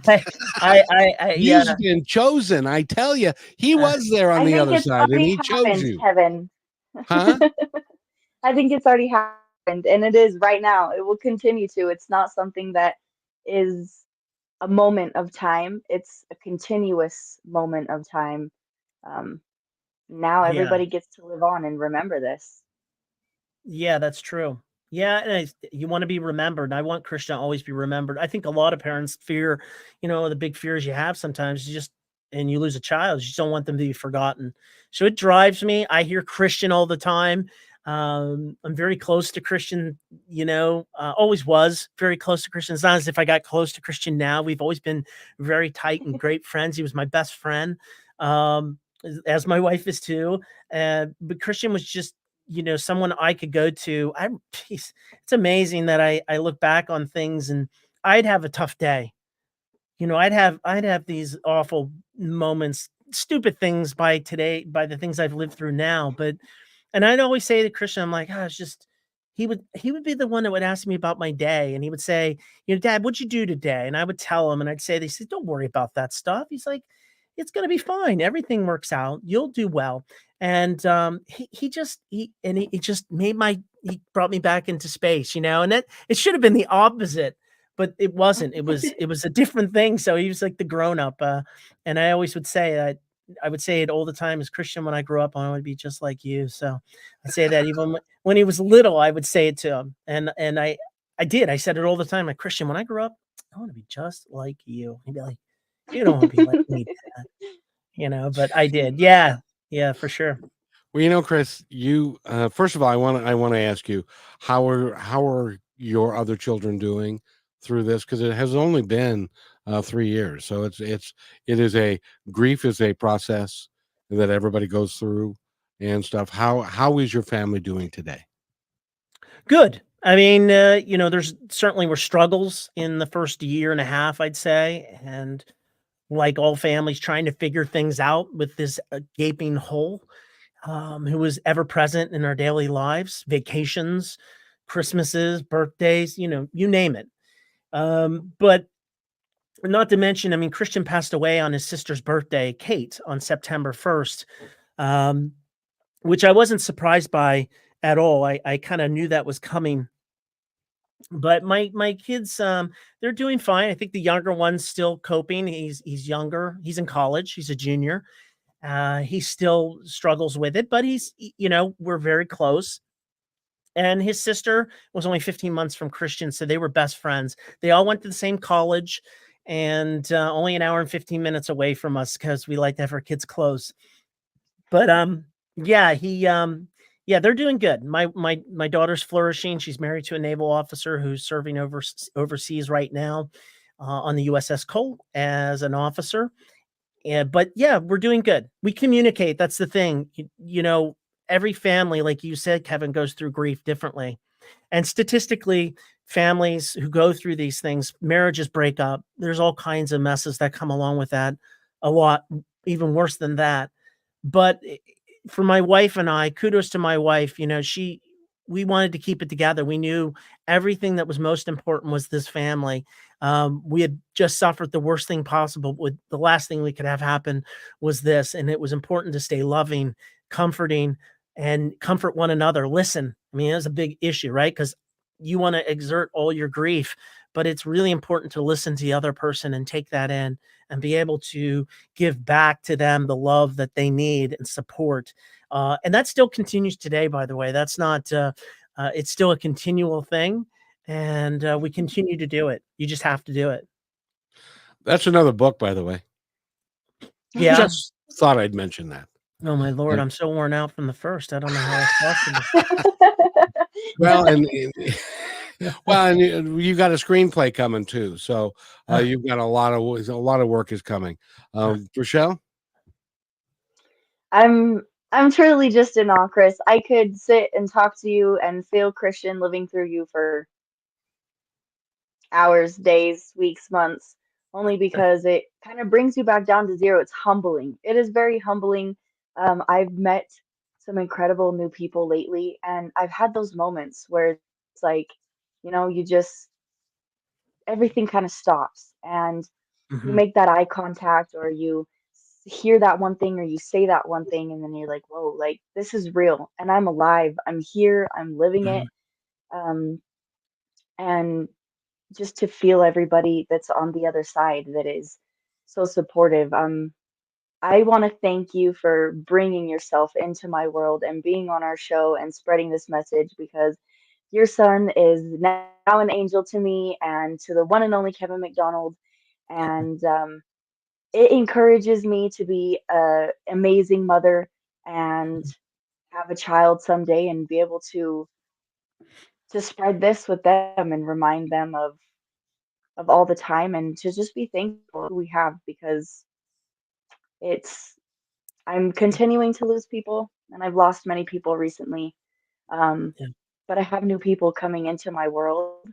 yeah. You've been chosen. I tell you, he was there on I the think other it's side, and already he chose happened, you, Kevin. huh? I think it's already happened, and it is right now. It will continue to. It's not something that is a moment of time. It's a continuous moment of time. Um, Now Yeah. everybody gets to live on and remember this. Yeah, that's true. Yeah, and you want to be remembered. I want Christian to always be remembered. I think a lot of parents fear, the big fears you have sometimes, and you lose a child, you just don't want them to be forgotten. So it drives me. I hear Christian all the time. I'm very close to Christian, always was very close to Christian. It's not as if I got close to Christian now. We've always been very tight and great friends. He was my best friend, as my wife is too. But Christian was just, someone I could go to. It's amazing that I look back on things and I'd have a tough day. I'd have these awful moments, stupid things by the things I've lived through now, and I'd always say to Christian, I'm like, it's just he would be the one that would ask me about my day, and he would say, Dad, what'd you do today? And I would tell him, and I'd say, they said, don't worry about that stuff. He's like, it's gonna be fine. Everything works out. You'll do well. And he just he brought me back into space, and that it should have been the opposite, but it wasn't. It was a different thing. So he was like the grown up. And I always would say that I would say it all the time as Christian, when I grew up, I want to be just like you. So I say that even when he was little, I would say it to him. And I did. I said it all the time. Like, Christian, when I grew up, I want to be just like you. He'd be like, you don't want to be like me, Dad. But I did. Yeah. Yeah, for sure. Well, Chris, you first of all, I want to ask you, how are your other children doing through this? Because it has only been 3 years, so grief is a process that everybody goes through and stuff. How is your family doing today? Good. I mean, there's certainly were struggles in the first year and a half, I'd say, and like all families, trying to figure things out with this gaping hole, who was ever present in our daily lives, vacations, Christmases, birthdays, you name it. But not to mention, I mean, Christian passed away on his sister's birthday, Kate, on September 1st, which I wasn't surprised by at all. I kind of knew that was coming. But my kids, they're doing fine. I think the younger one's still coping. He's younger. He's in college. He's a junior. He still struggles with it, but we're very close. And his sister was only 15 months from Christian, so they were best friends. They all went to the same college, and only an hour and 15 minutes away from us, because we like to have our kids close. But yeah, yeah, they're doing good. My daughter's flourishing. She's married to a naval officer who's serving overseas right now, on the USS Cole as an officer. But yeah, we're doing good. We communicate. That's the thing. Every family, like you said, Kevin, goes through grief differently. And statistically, families who go through these things, marriages break up. There's all kinds of messes that come along with that. A lot, even worse than that. But for my wife and I, kudos to my wife, we wanted to keep it together. We knew everything that was most important was this family. We had just suffered the worst thing possible. With the last thing we could have happen was this. And it was important to stay loving, comforting, and comfort one another. Listen, I mean, that's a big issue, right? Because you want to exert all your grief, but it's really important to listen to the other person and take that in and be able to give back to them the love that they need and support. And that still continues today, by the way. That's not, it's still a continual thing. And we continue to do it. You just have to do it. That's another book, by the way. Yeah. Just thought I'd mention that. Oh my Lord, I'm so worn out from the first. I don't know how it's possible. Well, and you got a screenplay coming too, so you've got a lot of work is coming. Rochelle? I'm truly just in awe, Chris. I could sit and talk to you and feel Christian living through you for hours, days, weeks, months, only because it kind of brings you back down to zero. It's humbling. It is very humbling. I've met some incredible new people lately, and I've had those moments where it's like, you just, everything kind of stops, and you make that eye contact, or you hear that one thing, or you say that one thing, and then you're like, whoa, like, this is real, and I'm alive. I'm here. I'm living it. And just to feel everybody that's on the other side that is so supportive. I want to thank you for bringing yourself into my world and being on our show and spreading this message, because your son is now an angel to me and to the one and only Kevin McDonald. And it encourages me to be an amazing mother and have a child someday and be able to spread this with them and remind them of all the time and to just be thankful we have because it's I'm continuing to lose people and I've lost many people recently. Um, Yeah. but I have new people coming into my world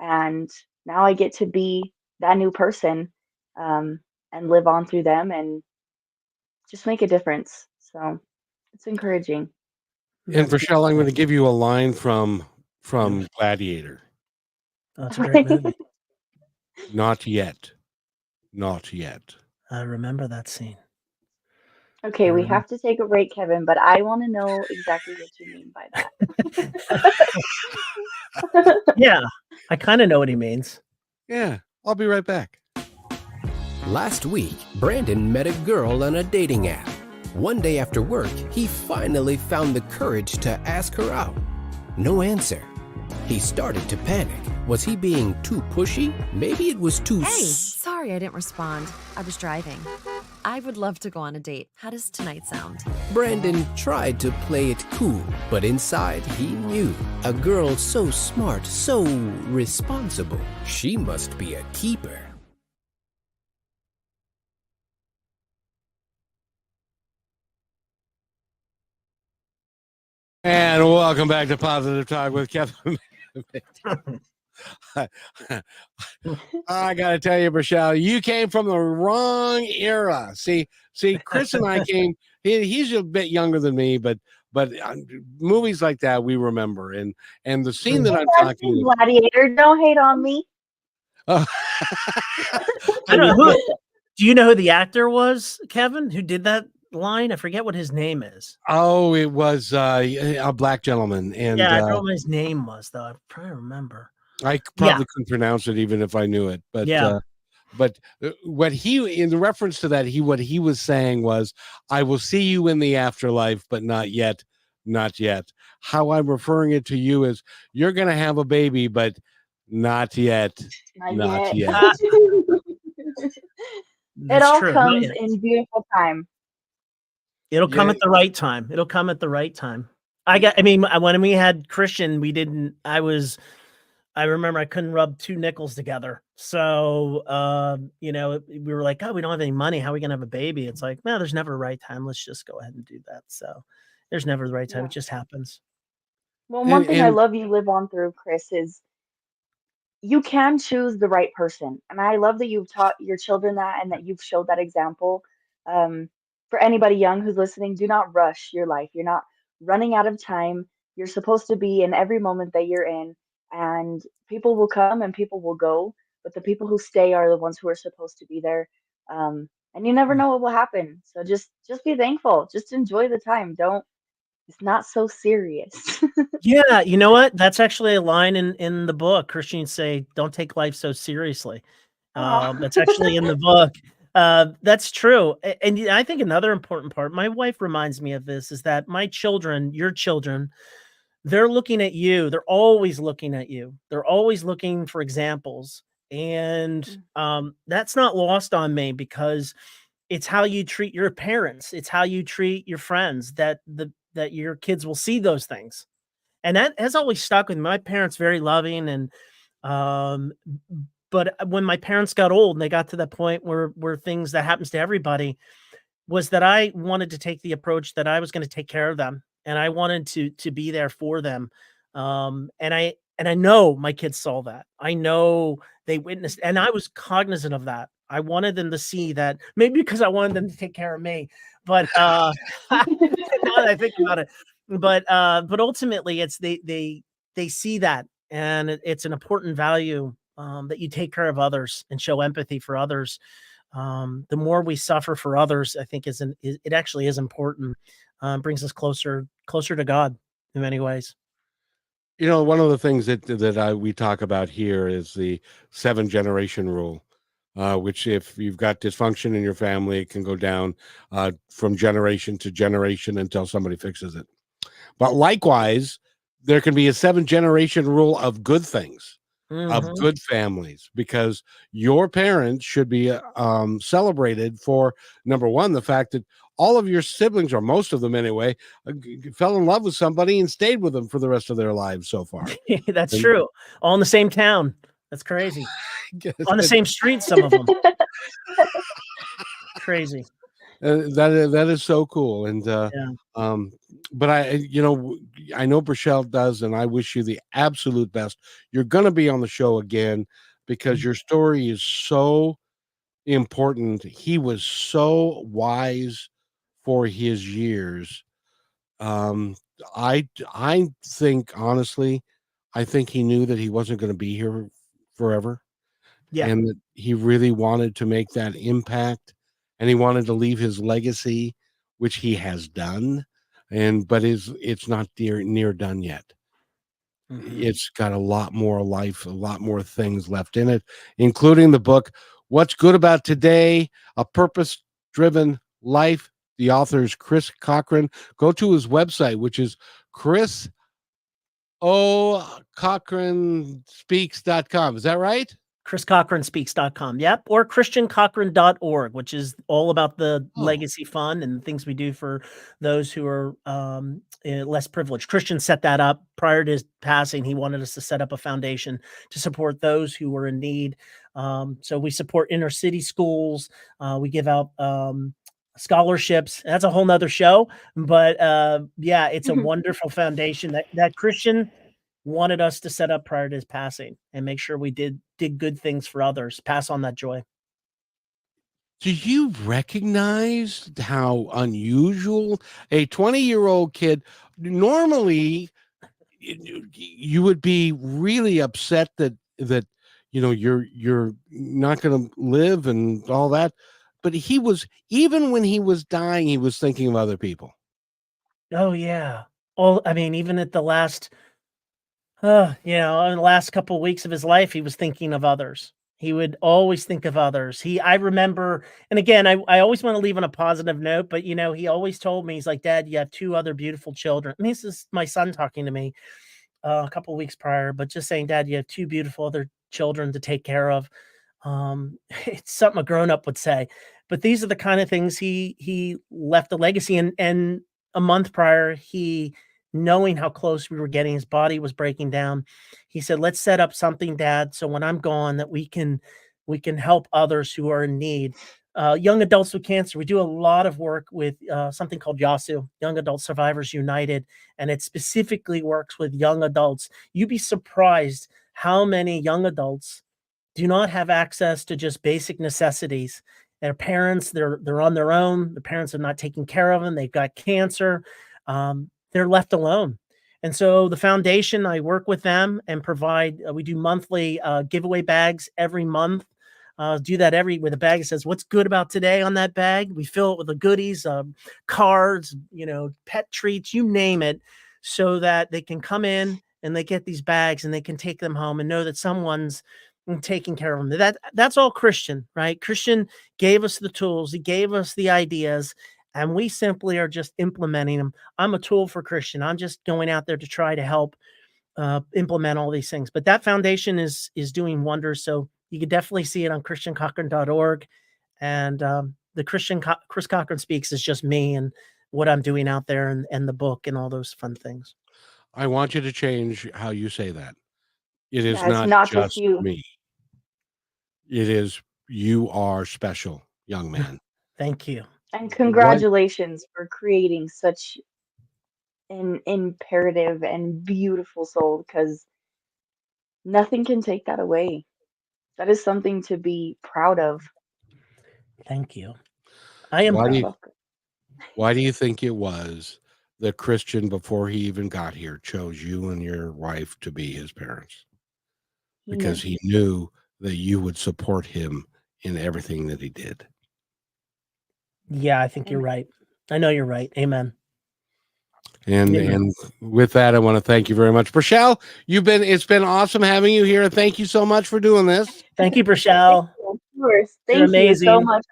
and now I get to be that new person and live on through them and just make a difference. So it's encouraging. And That's Rochelle, I'm going to beautiful. give you a line from Yeah. Gladiator. That's a great movie. Not yet. Not yet. I remember that scene. Okay, I we remember. have to take a break, Kevin, but I want to know exactly what you mean by that. Yeah, I kind of know what he means. Yeah, I'll be right back. Last week, Brandon met a girl on a dating app. One day after work, he finally found the courage to ask her out. No answer. He started to panic. Was he being too pushy? Maybe it was too... Hey, sorry I didn't respond. I was driving. I would love to go on a date. How does tonight sound? Brandon tried to play it cool, but inside he knew. A girl so smart, so responsible. She must be a keeper. And welcome back to Positive Talk with Kevin. I got to tell you, Michelle, you came from the wrong era. See, Chris and I came. He's a bit younger than me, but movies like that we remember. And the scene that I'm talking about. Gladiator, don't hate on me. I don't know. Do you know who the actor was, Kevin, who did that line? I forget what his name is. Oh, it was a black gentleman, and yeah, I don't know what his name was though. I'm trying to remember. I probably couldn't pronounce it even if I knew it. But what he, in the reference to that, what he was saying was, "I will see you in the afterlife, but not yet, not yet." How I'm referring it to you is, you're going to have a baby, but not yet, not yet. It all true. comes in beautiful time. It'll come at the right time. It'll come at the right time. I mean, when we had Christian, I remember I couldn't rub two nickels together. So, we were like, oh, we don't have any money. How are we going to have a baby? It's like, no, there's never a right time. Let's just go ahead and do that. So there's never the right time. Yeah. It just happens. Well, one thing I love you live on through, Chris, is you can choose the right person. And I love that you've taught your children that and that you've showed that example. For anybody young who's listening, do not rush your life. You're not running out of time. You're supposed to be in every moment that you're in. And people will come and people will go, but the people who stay are the ones who are supposed to be there. And you never know what will happen. So just be thankful. Just enjoy the time. It's not so serious. Yeah, you know what? That's actually a line in the book. Christians say, "Don't take life so seriously." That's actually in the book. That's true. And I think another important part, my wife reminds me of this, is that my children, your children, they're looking at you. They're always looking at you. They're always looking for examples. And that's not lost on me because it's how you treat your parents. It's how you treat your friends that your kids will see those things. And that has always stuck with me. My parents, very loving. And, but when my parents got old and they got to that point where things that happens to everybody, was that I wanted to take the approach that I was going to take care of them. And I wanted to be there for them. And I know my kids saw that. I know they witnessed, and I was cognizant of that. I wanted them to see that, maybe because I wanted them to take care of me, but now that I think about it, but ultimately it's, they see that, and it's an important value, that you take care of others and show empathy for others. The more we suffer for others, I think it actually is important. Brings us closer to God in many ways. One of the things that we talk about here is the 7-generation rule, which if you've got dysfunction in your family, it can go down from generation to generation until somebody fixes it. But likewise, there can be a 7-generation rule of good things. of Mhm. good families, because your parents should be celebrated for, number one, the fact that all of your siblings, or most of them anyway, fell in love with somebody and stayed with them for the rest of their lives so far. That's And true. All in the same town. That's crazy. On the that, same street, some of them. Crazy. that is so cool. And Yeah. um, but I know Brichelle does, and I wish you the absolute best. You're going to be on the show again because your story is so important. He was so wise for his years. Um, I think honestly, I think he knew that he wasn't going to be here forever, Yeah. and that he really wanted to make that impact, and he wanted to leave his legacy, which he has done, but it's not near done yet. Mhm. It's got a lot more life, a lot more things left in it, including the book, What's Good About Today? A Purpose Driven Life. The author is Chris Cochran. Go to his website, which is ChrisOCochranSpeaks.com. Is that right? ChrisCochranSpeaks.com. Yep. Or ChristianCochran.org, which is all about the Oh, legacy fund and things we do for those who are less privileged. Christian set that up prior to his passing. He wanted us to set up a foundation to support those who were in need. So we support inner city schools. We give out scholarships. That's a whole nother show. But yeah, it's a wonderful foundation that Christian wanted us to set up prior to his passing and make sure we did good things for others, pass on that joy. do you recognize how unusual a 20-year-old kid normally you would be really upset that you're not going to live and all that, but he was, even when he was dying, he was thinking of other people. Oh yeah. I mean, even at the last, in the last couple of weeks of his life, he was thinking of others. He would always think of others. I remember, and again, I always want to leave on a positive note, but he always told me, he's like, Dad, you have two other beautiful children. I mean, this is my son talking to me a couple of weeks prior, but just saying, Dad, you have two beautiful other children to take care of. It's something a grown up would say, but these are the kind of things he left a legacy. And a month prior, knowing how close we were getting, his body was breaking down. He said, "Let's set up something, Dad, so when I'm gone, that we can help others who are in need." Young adults with cancer. We do a lot of work with something called YASU, Young Adult Survivors United, and it specifically works with young adults. You'd be surprised how many young adults do not have access to just basic necessities. Their parents, they're on their own. The parents are not taking care of them. They've got cancer. They're left alone. And so the foundation, I work with them and provide, we do monthly giveaway bags every month. Do that with a bag that says, "What's good about today?" on that bag. We fill it with the goodies, cards, pet treats, you name it, so that they can come in and they get these bags and they can take them home and know that someone's taking care of them. That's all Christian, right? Christian gave us the tools. He gave us the ideas, and we simply are just implementing them. I'm a tool for Christian. I'm just going out there to try to help implement all these things. But that foundation is doing wonders. So you can definitely see it on ChristianCochran.org. And the Chris Cochran Speaks is just me and what I'm doing out there, and the book and all those fun things. I want you to change how you say that. It is Yeah, it's not not just just you. me. It is, you are special, young man. Thank you. And What congratulations for creating such an imperative and beautiful soul, because nothing can take that away. That is something to be proud of. Thank you. I am why do proud. you why do you think it was that Christian, before he even got here, chose you and your wife to be his parents? He Because knew. he knew that you would support him in everything that he did. Yeah, I think you're And right. I know you're right. Amen. And Amen. and with that, I want to thank you very much. Brichelle, it's been awesome having you here. Thank you so much for doing this. Thank you, thank Brichelle. you, of course. You're Thank you so amazing. much.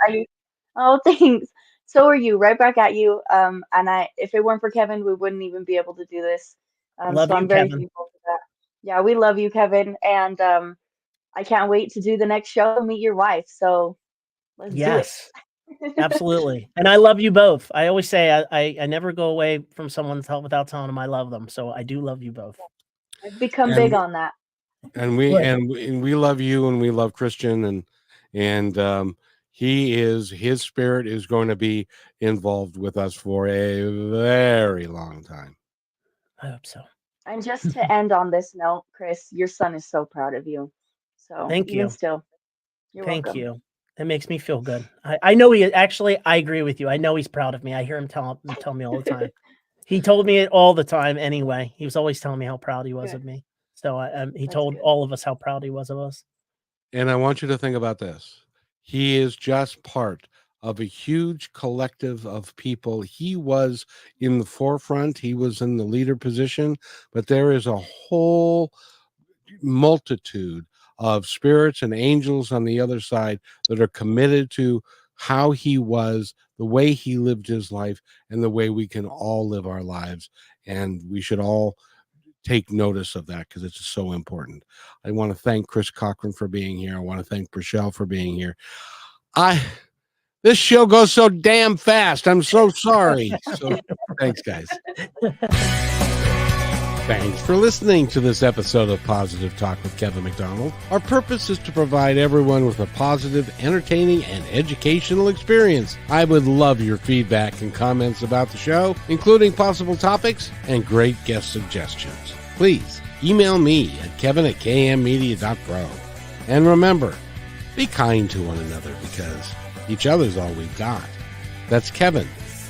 Oh, thanks. So are you. Right back at you. And if it weren't for Kevin, we wouldn't even be able to do this. Love So you, I'm very Kevin. thankful for that. Yeah, we love you, Kevin, and I can't wait to do the next show and meet your wife. So let's do it. Yes, absolutely. And I love you both. I always say I never go away from someone's help without telling them I love them. So I do love you both. I've become And big on that. and we Good. and we love you, and we love Christian, and his spirit is going to be involved with us for a very long time. I hope so. And just to end on this note, Chris, your son is so proud of you. So Thank even you. still, you're Thank welcome. you. That makes me feel good. I know he actually, I agree with you. I know he's proud of me. I hear him tell me all the time. He told me it all the time anyway. He was always telling me how proud he was Good. of me. So he That's told good. all of us how proud he was of us. And I want you to think about this. He is just part of a huge collective of people. He was in the forefront, he was in the leader position, but there is a whole multitude of spirits and angels on the other side that are committed to how he was, the way he lived his life, and the way we can all live our lives. And we should all take notice of that because it's so important. I want to thank Chris Cochran for being here. I want to thank Brichelle for being here. This show goes so damn fast. I'm so sorry. So thanks, guys. Thanks for listening to this episode of Positive Talk with Kevin McDonald. Our purpose is to provide everyone with a positive, entertaining, and educational experience. I would love your feedback and comments about the show, including possible topics and great guest suggestions. Please email me at kevin@kmmedia.pro. And remember, be kind to one another because each other's all we've got. That's Kevin